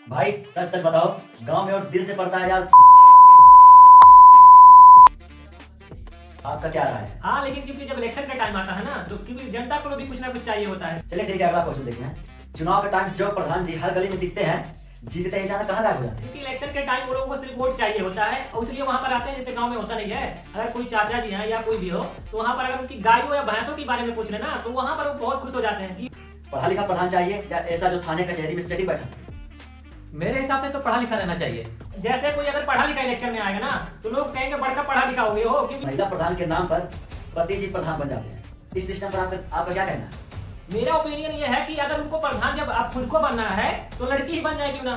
भाई सच सच बताओ, गांव में और दिल से पड़ता है यार। आपका क्या राय है? हाँ, लेकिन क्योंकि जब इलेक्शन का टाइम आता है ना, तो क्योंकि जनता को भी कुछ ना कुछ चाहिए होता है। चलिए ठीक है, अगला क्वेश्चन देखते हैं। चुनाव के टाइम जो प्रधान जी हर गली में दिखते हैं, जीतते ही जाना कहाँ गायब हो जाते हैं? क्योंकि इलेक्शन के टाइम वो लोगों को सिर्फ वोट चाहिए होता है और इसलिए वहाँ पर आते हैं, जैसे गांव में होता नहीं है। अगर कोई चाचा जी हैं या कोई भी हो, तो वहाँ पर अगर उनकी गायों या भैंसों के बारे में पूछ लेना, तो वहाँ पर वो बहुत खुश हो जाते हैं कि पढ़ा लिखा प्रधान चाहिए या ऐसा जो थाने कचहरी में सेटिंग बैठा है? मेरे हिसाब से तो पढ़ा लिखा रहना चाहिए। जैसे कोई अगर पढ़ा लिखा इलेक्शन में आएगा ना, तो लोग कहेंगे बड़का पढ़ा लिखा हो गए हो। क्योंकि महिला प्रधान के नाम पर पति जी प्रधान बन जाते हैं। इस सिस्टम पर आपका क्या कहना है? मेरा ओपिनियन ये है कि अगर उनको प्रधान जब आप खुद को बनना है, तो लड़की ही बन जाए क्यों ना।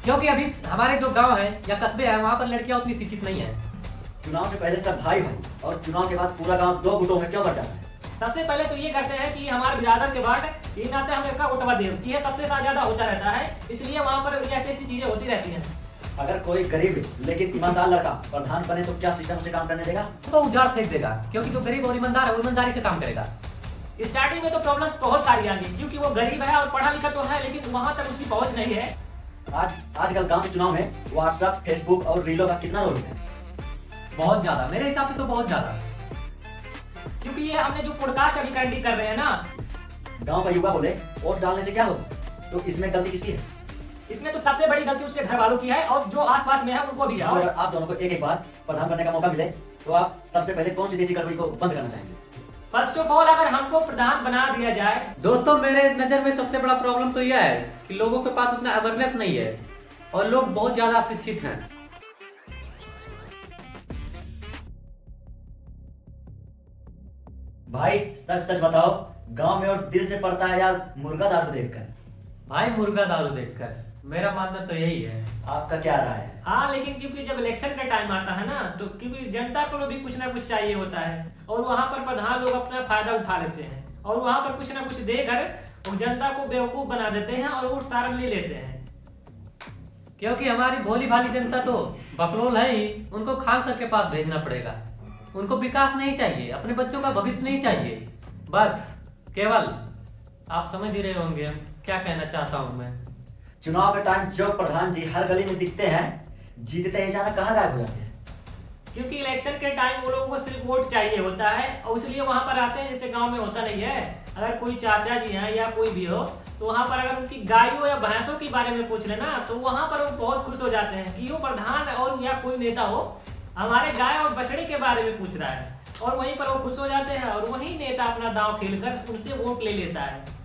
क्योंकि अभी हमारे जो गांव है या कस्बे हैं वहाँ पर लड़कियां उतनी शिक्षित नहीं है। चुनाव से पहले सब भाई भाई और चुनाव के बाद पूरा गांव दो गुटों में क्यों बट जाता है? सबसे पहले तो ये करते हैं कि हमारे बिरादर के बाट ये नाते हम का उठवा दे, ये सबसे ज्यादा होता रहता है, इसलिए वहाँ पर ऐसी ऐसी चीजें होती रहती हैं। अगर कोई गरीब लेकिन ईमानदार लड़का प्रधान बने तो क्या सिस्टम उसे काम करने देगा? तो उजाड़ फेंक देगा, क्योंकि जो गरीब और ईमानदार है वो ईमानदारी से काम करेगा। स्टार्टिंग में तो प्रॉब्लम्स बहुत सारी आएंगी, क्योंकि वो गरीब है और पढ़ा लिखा तो है, लेकिन वहाँ तक उसकी पहुँच नहीं है। आजकल गांव के चुनाव में व्हाट्सएप, फेसबुक और रीलों का कितना रोल है? बहुत ज्यादा, मेरे हिसाब से तो बहुत ज्यादा। क्योंकि ये हमने जो पॉडकास्ट अभी कंडक्ट कर रहे हैं ना, गांव का युवा बोले वोट डालने से क्या होगा, तो इसमें गलती किसकी है? इसमें तो सबसे बड़ी गलती उसके घर वालों की है और जो आसपास में है उनको भी है। अगर आप दोनों को एक एक बार प्रधान बनने का मौका मिले तो आप सबसे पहले कौन सी देसी गड़बड़ी को बंद करना चाहेंगे? फर्स्ट ऑफ ऑल, अगर हमको प्रधान बना दिया जाए, दोस्तों मेरे नजर में सबसे बड़ा प्रॉब्लम तो यह है कि लोगों के पास उतना अवेयरनेस नहीं है और लोग बहुत ज्यादा शिक्षित हैं। भाई सच सच बताओ, गांव में और दिल से पड़ता है यार मुर्गा दारू देखकर। भाई मुर्गा दारू देखकर, मेरा मानना तो यही है। आपका क्या राय है? हाँ, लेकिन क्योंकि जब इलेक्शन का टाइम आता है ना, तो क्योंकि जनता को भी कुछ ना कुछ चाहिए होता है और वहाँ पर प्रधान लोग अपना फायदा उठा लेते हैं और वहाँ पर कुछ ना कुछ देकर वो जनता को बेवकूफ बना देते हैं और वोट सारा ले लेते हैं। क्योंकि हमारी भोली भाली जनता तो बकलोल है ही, उनको खान सर के पास भेजना पड़ेगा। उनको विकास नहीं चाहिए, अपने बच्चों का भविष्य नहीं चाहिए, बस केवल आप समझ ही रहे होंगे हम क्या कहना चाहता हूँ मैं। चुनाव के टाइम जो प्रधान जी हर गली में दिखते हैं, जीतते ही जाना कहाँ गायब हो जाते हैं? क्योंकि इलेक्शन के टाइम वो लोगों को सिर्फ वोट चाहिए होता है और इसलिए वहाँ पर आते हैं, जैसे गांव में होता नहीं है। अगर कोई चाचा जी हैं या कोई भी हो, तो वहाँ पर अगर उनकी गायों या भैंसों के बारे में पूछ लेना, तो वहाँ पर वो बहुत खुश हो जाते हैं कि वो प्रधान और या कोई नेता हो हमारे गाय और बछड़े के बारे में पूछ रहा है, और वहीं पर वो खुश हो जाते हैं और वही नेता अपना दांव खेलकर उनसे वोट ले लेता है।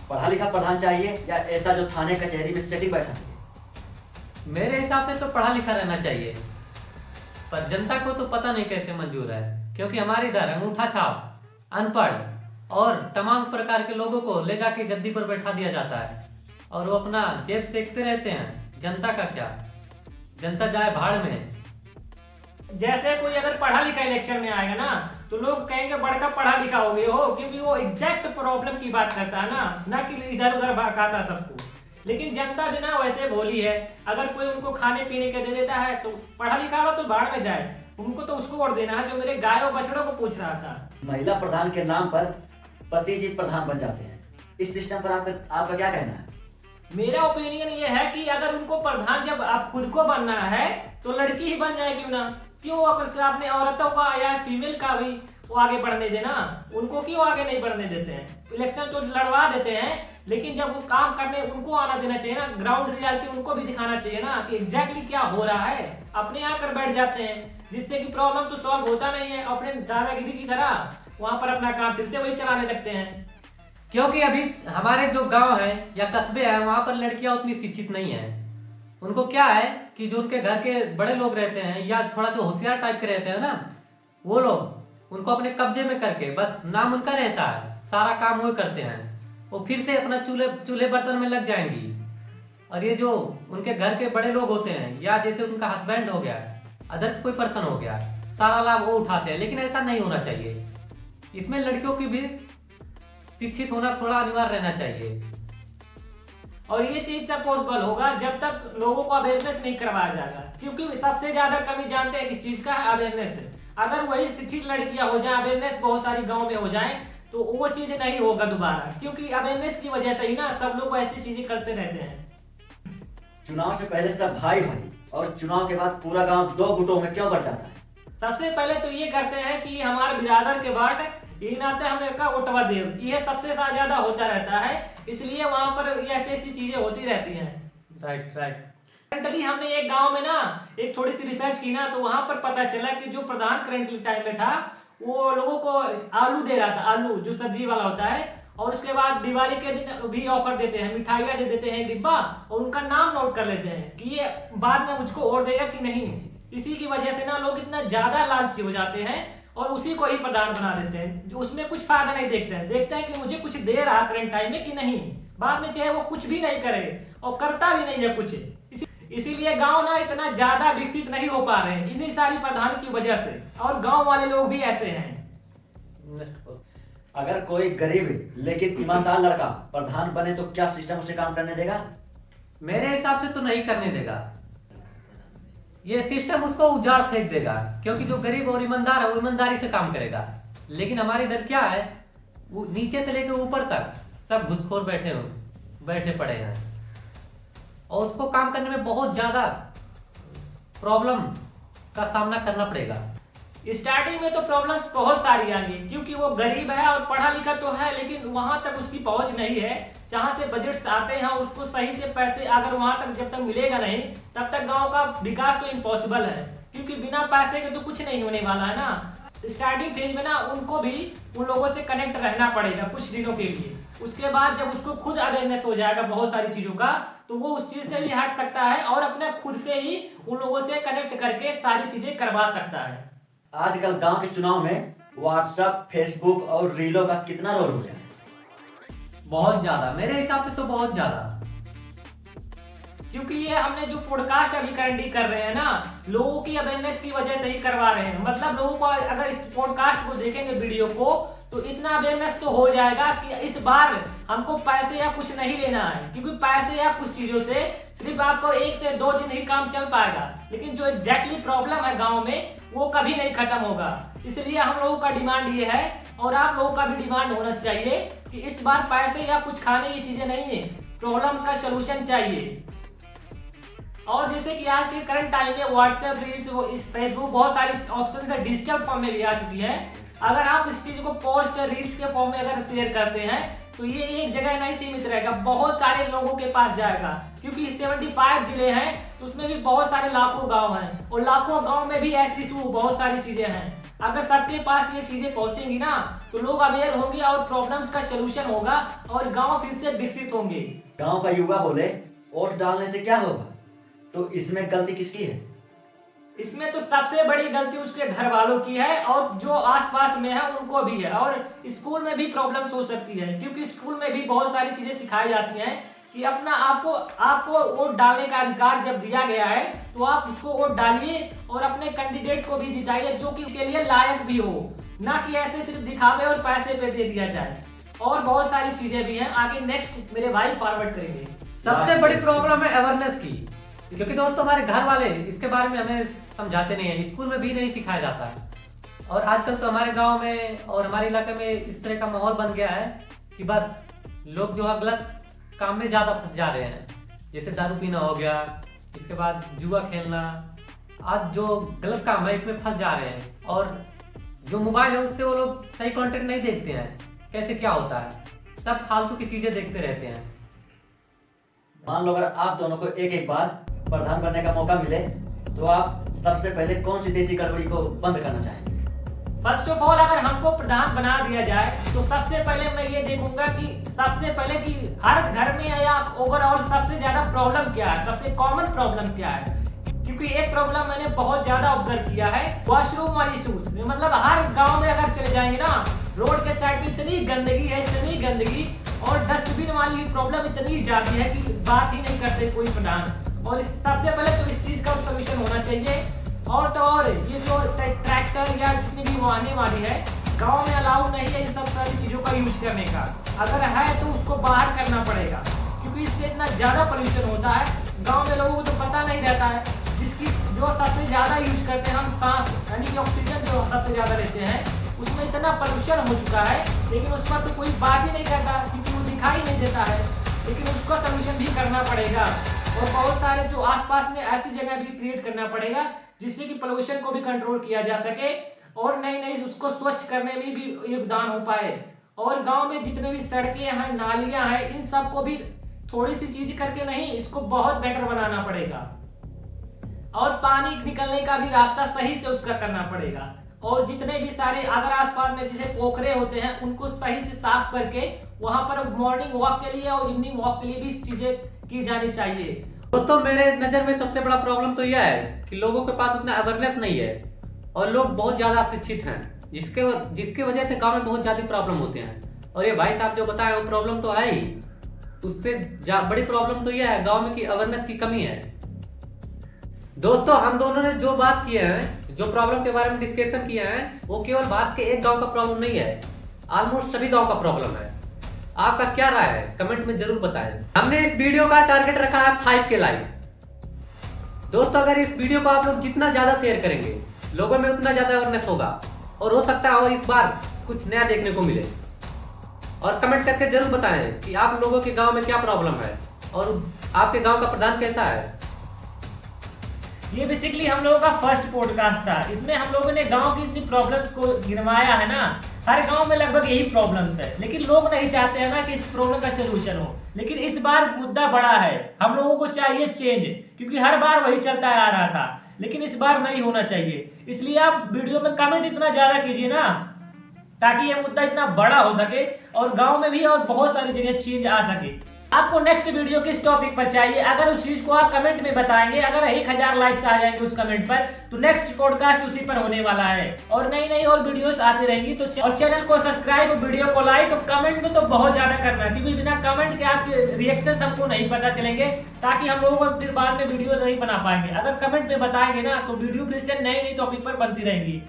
पढ़ा लिखा प्रधान चाहिए या ऐसा जो थाने कचहरी में सेटिंग बैठा है? मेरे हिसाब से तो पढ़ा लिखा रहना चाहिए, पर जनता को तो पता नहीं कैसे मंजूर है। क्योंकि हमारे इधर अंगूठा छाप, अनपढ़ और तमाम प्रकार के लोगों को ले जाके गद्दी पर बैठा दिया जाता है और वो अपना जेब देखते रहते हैं। जनता का क्या, जनता जाए भाड़ में। जैसे कोई अगर पढ़ा लिखा इलेक्शन में आएगा ना, तो लोग कहेंगे बड़का पढ़ा लिखा हो गए हो, क्योंकि वो एग्जैक्ट प्रॉब्लम की बात करता है ना कि इधर उधर भगाता सबको। लेकिन जनता बिना वैसे भोली है, अगर कोई उनको खाने पीने के दे देता है तो पढ़ा लिखा हो तो भाड़ में जाए, उनको तो उसको वोट देना है जो मेरे गाय और बछड़ों को पूछ रहा था। महिला प्रधान के नाम पर पति जी प्रधान बन जाते हैं। इस सिस्टम पर आपका क्या कहना है? मेरा ओपिनियन ये है कि अगर उनको प्रधान जब आप खुद को बनना है, तो लड़की ही बन जाए क्यों ना। क्यों अपने औरतों का या फीमेल का भी वो आगे बढ़ने देना, उनको क्यों आगे नहीं बढ़ने देते हैं? इलेक्शन तो लड़वा देते हैं, लेकिन जब वो काम करने उनको आना देना चाहिए ना, ग्राउंड रियलिटी उनको भी दिखाना चाहिए ना कि एग्जैक्टली क्या हो रहा है। अपने आकर बैठ जाते हैं, जिससे कि प्रॉब्लम तो सॉल्व होता नहीं है, अपने दादागिरी की तरह वहां पर अपना काम फिर से वही चलाने लगते हैं। क्योंकि अभी हमारे जो गांव है या कस्बे हैं वहाँ पर लड़कियां उतनी शिक्षित नहीं है। उनको क्या है कि जो उनके घर के बड़े लोग रहते हैं या थोड़ा जो होशियार टाइप के रहते हैं ना, वो लोग उनको अपने कब्जे में करके बस नाम उनका रहता है, सारा काम वो करते हैं। वो फिर से अपना चूल्हे बर्तन में लग जाएंगी। और ये जो उनके घर के बड़े लोग होते हैं या जैसे उनका हस्बैंड हो गया, अदर कोई पर्सन हो गया, सारा लाभ वो उठाते हैं। लेकिन ऐसा नहीं होना चाहिए। इसमें लड़कियों की भी शिक्षित होना थोड़ा अनिवार्य रहना चाहिए। और ये चीज तब पॉसिबल होगा जब तक लोगों को अवेयरनेस नहीं करवाया जाएगा, क्योंकि सबसे ज्यादा कमी जानते हैं किस चीज का, अवेयरनेस। अगर वही शिक्षित लड़कियां हो जाए, अवेयरनेस बहुत सारी गांव में हो जाए, तो वो चीज नहीं होगा दोबारा, क्योंकि अवेयरनेस की वजह से ही ना सब लोग ऐसी चीजें करते रहते हैं। चुनाव से पहले सब भाई भाई और चुनाव के बाद पूरा गांव दो गुटों में क्यों बढ़ जाता है? सबसे पहले तो ये करते हैं कि हमारे बिरादर के बाट ये नाते हमें का वोटवा दे, ये सबसे ज्यादा होता रहता है, इसलिए वहां पर ये ऐसी चीजें होती रहती हैं। Right right. करंटली हमने एक गांव में ना एक थोड़ी सी रिसर्च की ना, तो वहां पर पता चला कि जो प्रधान करंटली टाइम में था वो लोगों को आलू दे रहा था, आलू जो सब्जी वाला होता है, और उसके बाद दिवाली के दिन भी ऑफर देते हैं, मिठाइयाँ दे देते हैं डिब्बा, और उनका नाम नोट कर लेते हैं कि ये बाद में मुझको और देगा कि नहीं। इसी की वजह से ना लोग इतना ज्यादा लालची हो जाते हैं और उसी को ही प्रधान बना देते हैं, जो उसमें कुछ फायदा नहीं देखते हैं कि मुझे कुछ दे रहा करंट टाइम में कि नहीं, बाद में चाहे वो कुछ भी नहीं करे और करता भी नहीं है कुछ। इसीलिए गांव ना इतना ज्यादा विकसित नहीं हो पा रहे हैं इन्हीं सारी प्रधान की वजह से, और गांव वाले लोग भी ऐसे हैं। अगर कोई गरीब लेकिन ईमानदार लड़का प्रधान बने तो क्या सिस्टम उसे काम करने देगा? मेरे हिसाब से तो नहीं करने देगा, ये सिस्टम उसको उजाड़ फेंक देगा, क्योंकि जो गरीब और ईमानदार है वो ईमानदारी से काम करेगा। लेकिन हमारे इधर क्या है, वो नीचे से लेकर ऊपर तक सब घुसखोर बैठे पड़े हैं, और उसको काम करने में बहुत ज्यादा प्रॉब्लम का सामना करना पड़ेगा। स्टार्टिंग में तो प्रॉब्लम्स बहुत सारी आएंगी, क्योंकि वो गरीब है और पढ़ा लिखा तो है, लेकिन वहां तक उसकी पहुंच नहीं है जहां से बजट्स आते हैं, उसको सही से पैसे अगर वहां तक जब तक मिलेगा नहीं तब तक गांव का विकास तो इम्पॉसिबल है, क्योंकि बिना पैसे के तो कुछ नहीं होने वाला है ना। स्टार्टिंग फेज में ना उनको भी उन लोगों से कनेक्ट रहना पड़ेगा कुछ दिनों के लिए, उसके बाद जब उसको खुद अवेयरनेस हो जाएगा बहुत सारी चीजों का, तो वो उस चीज से भी हट सकता है और अपने खुद से ही उन लोगों से कनेक्ट करके सारी चीजें करवा सकता है। आजकल गांव के चुनाव में व्हाट्सएप, फेसबुक और रीलों का कितना रोल हो गया है? बहुत ज्यादा, मेरे हिसाब से तो बहुत ज्यादा, क्योंकि ये हमने जो पॉडकास्ट अभी करंटली कर रहे हैं ना, लोगों की अवेयरनेस की वजह से ही करवा रहे हैं। मतलब लोगों को अगर इस पॉडकास्ट को देखेंगे वीडियो को, तो इतना अवेयरनेस तो हो जाएगा कि इस बार हमको पैसे या कुछ नहीं लेना है, क्योंकि पैसे या कुछ चीजों से सिर्फ आपको 1 से 2 दिन ही काम चल पाएगा, लेकिन जो एग्जैक्टली प्रॉब्लम है गाँव में वो कभी नहीं खत्म होगा। इसलिए हम लोगों का डिमांड ये है, और आप लोगों का भी डिमांड होना चाहिए कि इस बार पैसे या कुछ खाने की चीजें नहीं है, प्रॉब्लम का सलूशन चाहिए। और जैसे कि आज के करंट टाइम में व्हाट्सएप, रील्स, फेसबुक बहुत सारी ऑप्शन है, डिजिटल फॉर्म में भी आ चुकी है। अगर आप इस चीज को पोस्ट रील्स के फॉर्म में अगर शेयर करते हैं तो ये एक जगह नहीं सीमित रहेगा, बहुत सारे लोगों के पास जाएगा, क्योंकि 75 जिले हैं तो उसमें भी बहुत सारे लाखों गांव हैं, और लाखों गांव में भी ऐसी बहुत सारी चीजें हैं। अगर सबके पास ये चीजें पहुंचेंगी ना तो लोग अवेयर होंगे और प्रॉब्लम्स का सलूशन होगा और गांव फिर से विकसित होंगे। गांव का युवा बोले वोट डालने से क्या होगा, तो इसमें गलती किसकी है? इसमें तो सबसे बड़ी गलती उसके घर वालों की है, और जो आसपास में है उनको भी है, और स्कूल में भी प्रॉब्लम्स हो सकती है, क्योंकि स्कूल में भी बहुत सारी चीजें सिखाई जाती हैं कि अपना आपको वोट डालने का अधिकार जब दिया गया है तो आप उसको वोट डालिए और अपने कैंडिडेट को भी जिताइए जो कि उसके लिए लायक भी हो, ना कि ऐसे सिर्फ दिखावे और पैसे पे दे दिया जाए। और बहुत सारी चीजें भी हैं, आगे नेक्स्ट मेरे भाई फॉरवर्ड करेंगे। सबसे बड़ी प्रॉब्लम है अवेयरनेस की, क्योंकि दोस्तों हमारे घर वाले इसके बारे में हमें समझाते नहीं है, स्कूल में भी नहीं सिखाया जाता। और आजकल तो हमारे गांव में और हमारे इलाके में इस तरह का माहौल बन गया है कि बस लोग जो है गलत काम में ज्यादा फंस जा रहे हैं, जैसे दारू पीना हो गया, इसके बाद जुआ खेलना, आज जो गलत काम है इसमें फंस जा रहे हैं। और जो मोबाइल है उससे वो लोग सही कंटेंट नहीं देखते हैं, कैसे क्या होता है, सब फालतू की चीजें देखते रहते हैं। मान लो अगर आप दोनों को एक बार प्रधान बनने का मौका मिले तो आप सबसे पहले कौन सी देसी गड़बड़ी को बंद करना चाहेंगे? फर्स्ट ऑफ ऑल अगर हमको प्रधान बना दिया जाए तो सबसे पहले मैं ये देखूंगा कि सबसे पहले कि हर घर में या ओवरऑल सबसे ज्यादा प्रॉब्लम क्या है, सबसे कॉमन प्रॉब्लम क्या है। क्योंकि एक प्रॉब्लम मैंने बहुत ज्यादा ऑब्जर्व किया है, वॉशरूम वाली इश्यूज। मतलब हर गांव में अगर चले जाएंगे ना, रोड के साइड में इतनी गंदगी और डस्टबिन वाली प्रॉब्लम इतनी जाती है कि बात ही नहीं करते कोई प्रधान। और सबसे पहले तो इस चीज का सोल्यूशन होना चाहिए। और तो और ये जो ट्रैक्टर या जितनी भी वाहने वाली है गांव में अलाउ नहीं है इन सब सारी चीजों का यूज करने का, अगर है तो उसको बाहर करना पड़ेगा, क्योंकि इससे इतना ज्यादा पोल्यूशन होता है। गांव में लोगों को तो पता नहीं रहता है, जिसकी जो सबसे ज्यादा यूज करते हैं हम सांस, यानी कि ऑक्सीजन जो सबसे ज्यादा लेते हैं, उसमें इतना पोल्यूशन हो चुका है, लेकिन उस पर तो कोई बात ही नहीं करता, क्योंकि वो दिखाई नहीं देता है। लेकिन उसका सोल्यूशन भी करना पड़ेगा। और बहुत सारे जो आसपास में ऐसी जगह भी क्रिएट करना पड़ेगा जिससे कि पोल्यूशन को भी कंट्रोल किया जा सके और नई नई उसको स्वच्छ करने में भी योगदान हो पाए। और गांव में जितने भी सड़कें हैं, नालियां हैं, इन सबको भी थोड़ी सी चीज करके नहीं, इसको बहुत बेटर बनाना पड़ेगा। और पानी निकलने का भी रास्ता सही से उसका करना पड़ेगा। और जितने भी सारे अगर आसपास में जैसे पोखरे होते हैं उनको सही से साफ करके वहां पर मॉर्निंग वॉक के लिए और इवनिंग वॉक के लिए भी चीजें की जानी चाहिए। दोस्तों, मेरे नज़र में सबसे बड़ा प्रॉब्लम तो यह है कि लोगों के पास उतना अवेयरनेस नहीं है और लोग बहुत ज़्यादा शिक्षित हैं, जिसके वजह से गांव में बहुत ज़्यादा प्रॉब्लम होते हैं। और ये भाई साहब जो बताए वो प्रॉब्लम तो है ही, उससे बड़ी प्रॉब्लम तो यह है गांव में कि अवेयरनेस की कमी है। दोस्तों, हम दोनों ने जो बात किए हैं, जो प्रॉब्लम के बारे में डिस्कशन किया है, वो केवल बात के एक गाँव का प्रॉब्लम नहीं है, ऑलमोस्ट सभी गाँव का प्रॉब्लम है। आपका क्या राय है कमेंट में जरूर बताएं। हमने इस वीडियो का टारगेट रखा है 5 के लाइक। दोस्तों, अगर इस वीडियो को आप लोग जितना ज्यादा शेयर करेंगे लोगों में उतना ज्यादा अवेयरनेस होगा और हो सकता है और इस बार कुछ नया देखने को मिले। और कमेंट करके जरूर बताएं कि आप लोगों के गांव में क्या प्रॉब्लम है और आपके गांव का प्रधान कैसा है। ये बेसिकली हम लोगों का फर्स्ट पॉडकास्ट था। इसमें हम लोगों ने गांव की इतनी प्रॉब्लम्स को गिनवाया है ना। हर गांव में लगभग यही प्रॉब्लम्स है, लेकिन लोग नहीं चाहते हैं ना कि इस प्रॉब्लम का सोल्यूशन हो। लेकिन इस बार मुद्दा बड़ा है, हम लोगों को चाहिए चेंज, क्योंकि हर बार वही चलता आ रहा था, लेकिन इस बार नहीं होना चाहिए। इसलिए आप वीडियो में कमेंट इतना ज्यादा कीजिए ना, ताकि ये मुद्दा इतना बड़ा हो सके और गाँव में भी और बहुत सारी जगह चेंज आ सके। आपको नेक्स्ट वीडियो किस टॉपिक पर चाहिए, अगर उस चीज को आप कमेंट में बताएंगे, अगर 1000 लाइक्स आ जाएंगे उस कमेंट पर, तो नेक्स्ट पॉडकास्ट उसी पर होने वाला है। और नई नई और वीडियोस आती रहेंगी। तो और चैनल को सब्सक्राइब, वीडियो को लाइक, कमेंट में तो बहुत ज्यादा करना, क्योंकि बिना कमेंट के आपके रिएक्शन हमको नहीं पता चलेंगे, ताकि हम लोगों को फिर बाद में वीडियो नहीं बना पाएंगे। अगर कमेंट में बताएंगे ना तो वीडियो फिर से नई नई टॉपिक पर बनती रहेंगी।